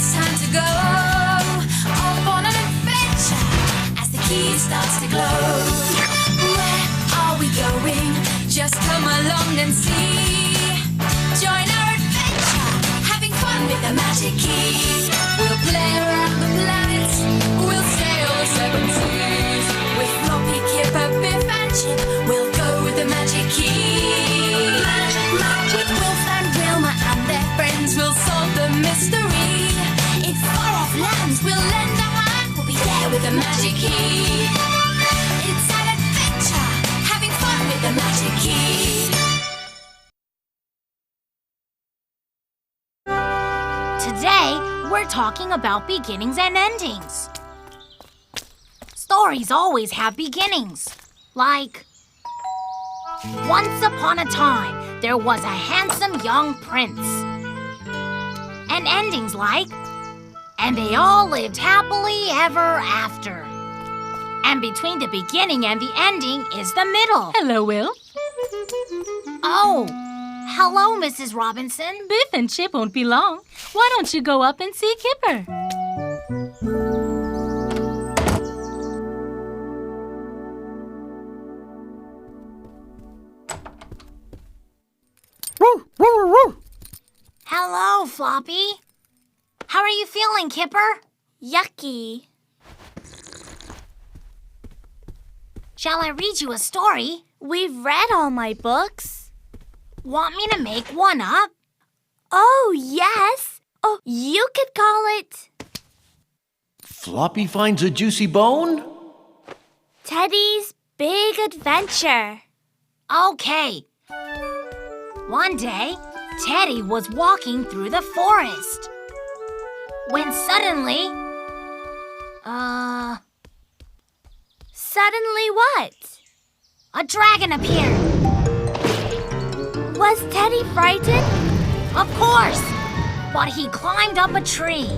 it's time to go off on an adventure as the key starts to glow. Where are we going? Just come along and see. Join our adventure, having fun with the magic key. We'll play around the planets, we'll sail the seven seas. With Floppy, Kipper, Biff and Chip, we'll go with the magic key. With Wilf and Wilma and their friends, we'll solve the mystery. In far-off lands, we'll lend a hand, we'll be there with the magic key. It's an adventure, having fun with the magic key. Today, we're talking about beginnings and endings. Stories always have beginnings. Like, once upon a time, there was a handsome young prince. And endings like, and they all lived happily ever after. And between the beginning and the ending is the middle. Hello, Will. Oh, hello, Mrs. Robinson. Biff and Chip won't be long. Why don't you go up and see Kipper? Hello, Floppy. How are you feeling, Kipper? Yucky. Shall I read you a story? We've read all my books. Want me to make one up? Oh, yes. Oh, you could call it Floppy finds a juicy bone? Teddy's Big Adventure. Okay. One day, Teddy was walking through the forest. When suddenly... Suddenly what? a dragon appeared. Was Teddy frightened? Of course! But he climbed up a tree.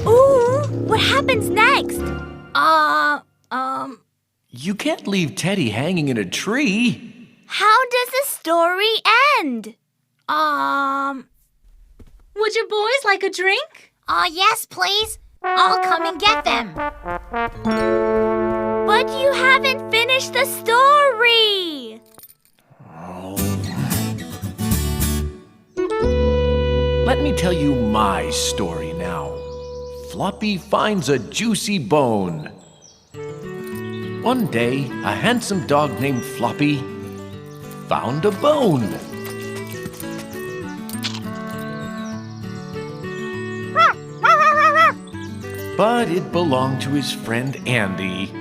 Ooh, what happens next? You can't leave Teddy hanging in a tree. How does the story end? Would you boys like a drink? Yes, please. I'll come and get them. But you haven't finished the story. Let me tell you my story now. Floppy finds a juicy bone. One day, a handsome dog named Floppy found a bone. But it belonged to his friend Andy.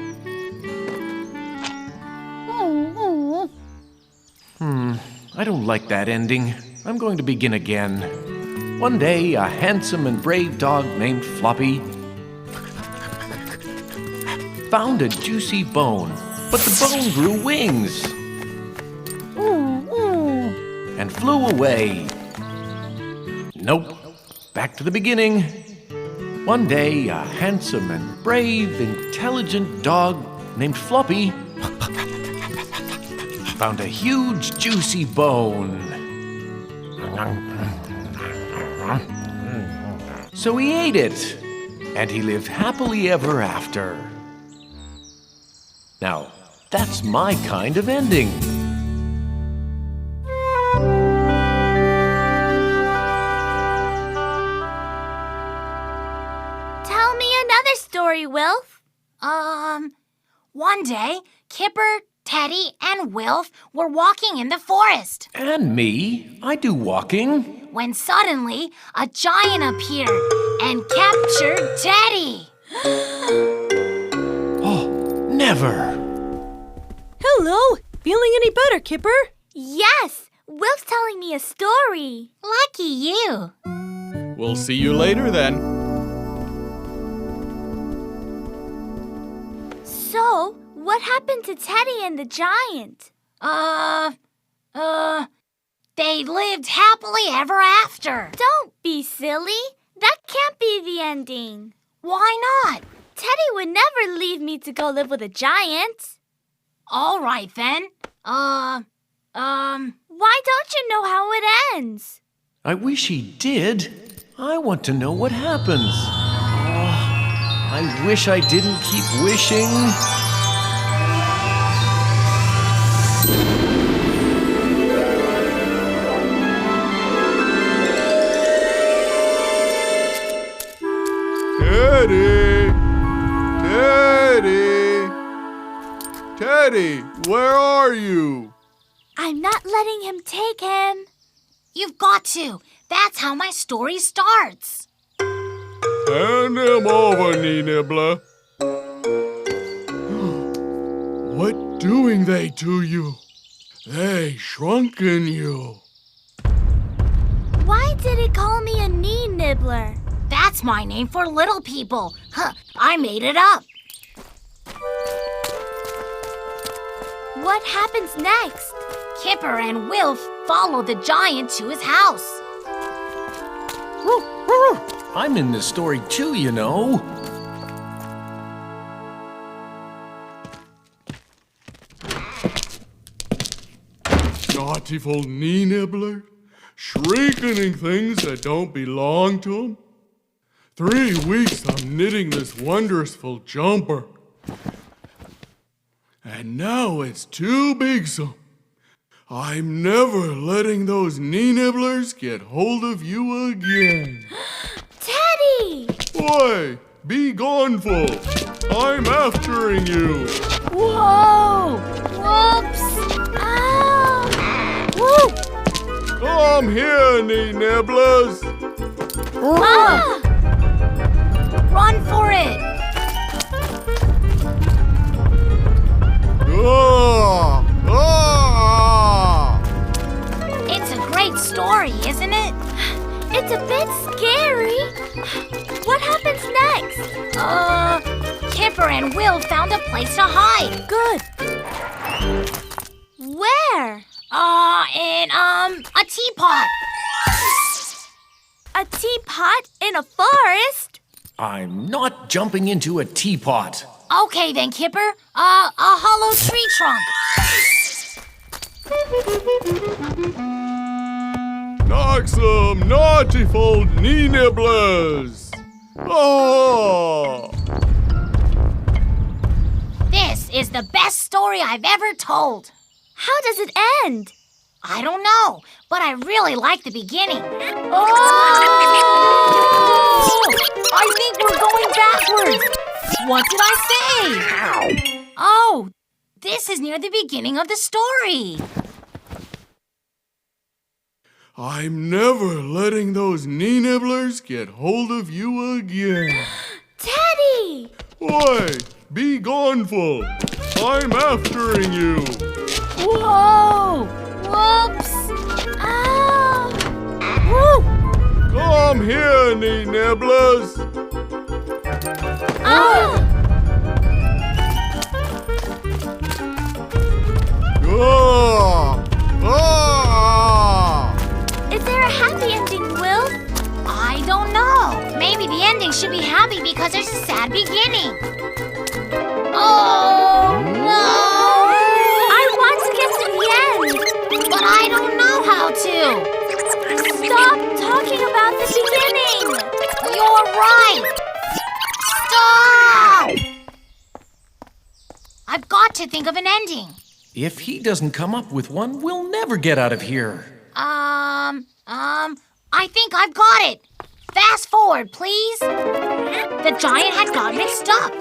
I don't like that ending. I'm going to begin again. One day, a handsome and brave dog named Floppy found a juicy bone, but the bone grew wings and flew away. Nope, back to the beginning. One day, a handsome and brave, intelligent dog named Floppy found a huge, juicy bone. So he ate it, and he lived happily ever after. Now, that's my kind of ending. Tell me another story, Wilf. One day, Kipper, Teddy, and Wilf were walking in the forest. And me, I do walking. When suddenly, a giant appeared and captured Teddy. Oh, never. Hello. Feeling any better, Kipper? Yes, Wilf's telling me a story. Lucky you. We'll see you later then. So, what happened to Teddy and the giant? They lived happily ever after. Don't be silly. That can't be the ending. Why not? Teddy would never leave me to go live with a giant. All right, then. Why don't you know how it ends? I wish he did. I want to know what happens. Oh, I wish I didn't keep wishing. Teddy! Teddy! Teddy, where are you? I'm not letting him take him. You've got to. That's how my story starts. Hand him over, knee nibbler. What doing they to you? They shrunken you. Why did he call me a knee nibbler? That's my name for little people. Huh, I made it up. What happens next? Kipper and Wilf follow the giant to his house. I'm in this story too, you know. Naughtyful knee nibbler, shriekening things that don't belong to 'em. 3 weeks I'm knitting this wonderful jumper. And now it's too big, so I'm never letting those knee nibblers get hold of you again. Teddy! Boy, be gone, fool. I'm aftering you. Whoa! Whoops! Oh! Woo! Come here, knee nibblers. Ah! Run for it! Ah! Ah! It's a great story, isn't it? It's a bit scary. What happens next? Kipper and Will found a place to hide. Good. Where? In, a teapot. A teapot in a forest? I'm not jumping into a teapot. Okay then, Kipper. A hollow tree trunk. Knocksome, naughtyful knee nibblers. Oh! This is the best story I've ever told. How does it end? I don't know, but I really like the beginning. Oh! I think we're going backwards. What did I say? Oh, this is near the beginning of the story. I'm never letting those knee nibblers get hold of you again. Teddy! Boy, be gone, fool. I'm aftering you. Whoa! Whoops! Oh! Woo! Come here, knee nibblers. Oh! Ah! Ah! Is there a happy ending, Will? I don't know. Maybe the ending should be happy because there's a sad beginning. Oh, no! I want to get to the end. But I don't know how to. Stop talking about the beginning. You're right. Stop! I've got to think of an ending. If he doesn't come up with one, we'll never get out of here. I think I've got it. Fast forward, please. The giant had got mixed up.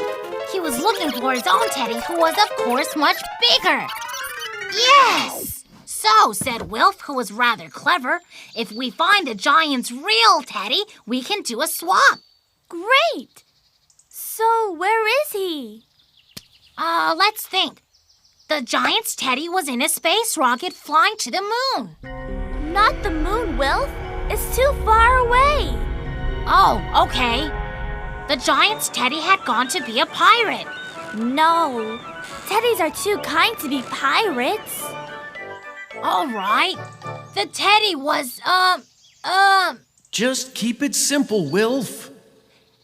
He was looking for his own Teddy, who was, of course, much bigger. Yes! So, said Wilf, who was rather clever, if we find the giant's real Teddy, we can do a swap. Great. So, where is he? Let's think. The giant's Teddy was in a space rocket flying to the moon. Not the moon, Wilf. It's too far away. Oh, okay. The giant's Teddy had gone to be a pirate. No. Teddies are too kind to be pirates. All right. The Teddy was, Just keep it simple, Wilf.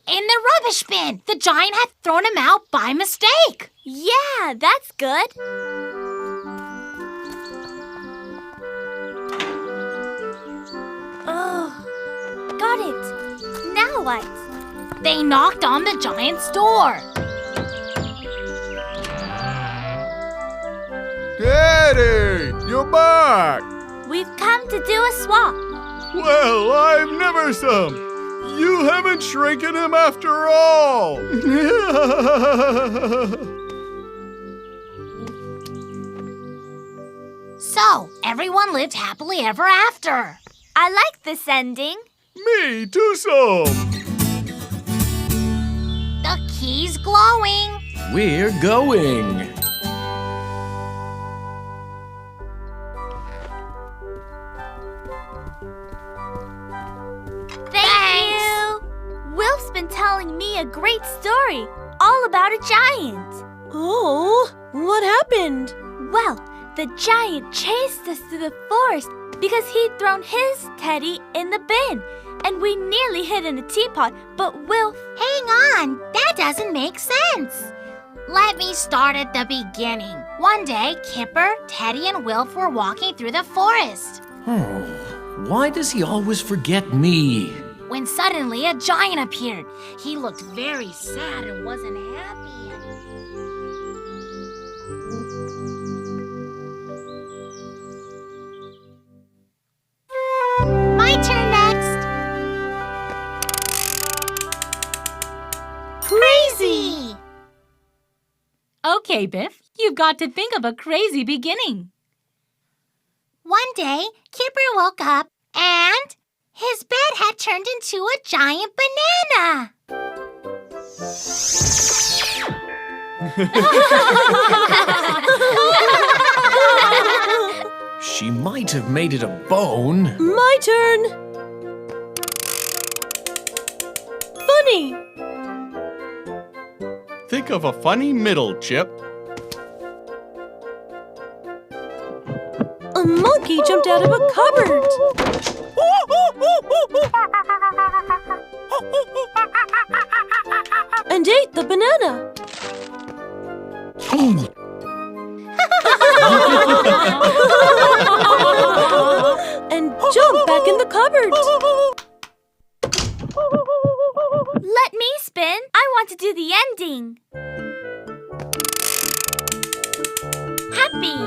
in the rubbish bin. The giant had thrown him out by mistake. Yeah, that's good. got it. Now what? They knocked on the giant's door. Daddy, you're back. We've come to do a swap. Well, I've never some. You haven't shrinken him after all. So, everyone lived happily ever after. I like this ending. Me too, some. The key's glowing. We're going. Thank you. Wilf's been telling me a great story all about a giant. Oh, what happened? Well, the giant chased us through the forest because he'd thrown his teddy in the bin, and we nearly hid in a teapot, but Wilf... Hang on, that doesn't make sense. Let me start at the beginning. One day, Kipper, Teddy, and Wilf were walking through the forest Oh, why does he always forget me? when suddenly a giant appeared. He looked very sad and wasn't happy. My turn next. Crazy! Okay, Biff, you've got to think of a crazy beginning. One day, Kipper woke up and his bed had turned into a giant banana. She might have made it a bone. My turn. Funny. Think of a funny middle, Chip. A monkey jumped out of a cupboard. And ate the banana. And jumped back in the cupboard. Let me spin. I want to do the ending. Happy.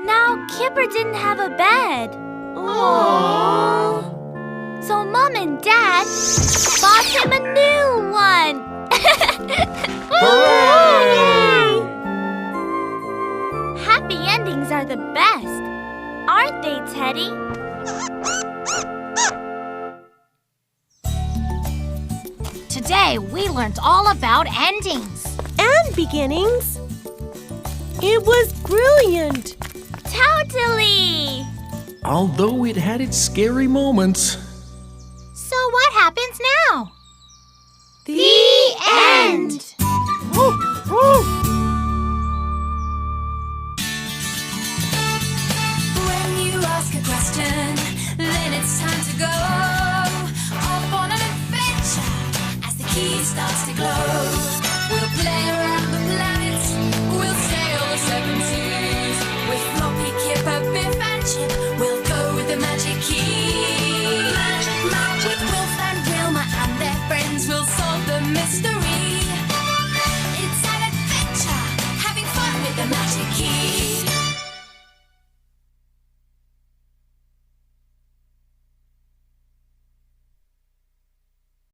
Now, Kipper didn't have a bed. Aww. So Mom and Dad bought him a new one. Hooray! Happy endings are the best, aren't they, Teddy? Today, we learned all about endings. And beginnings. It was brilliant. Totally! Although it had its scary moments. So what happens now? The end! When you ask a question, then it's time to go off on an adventure as the key starts to glow.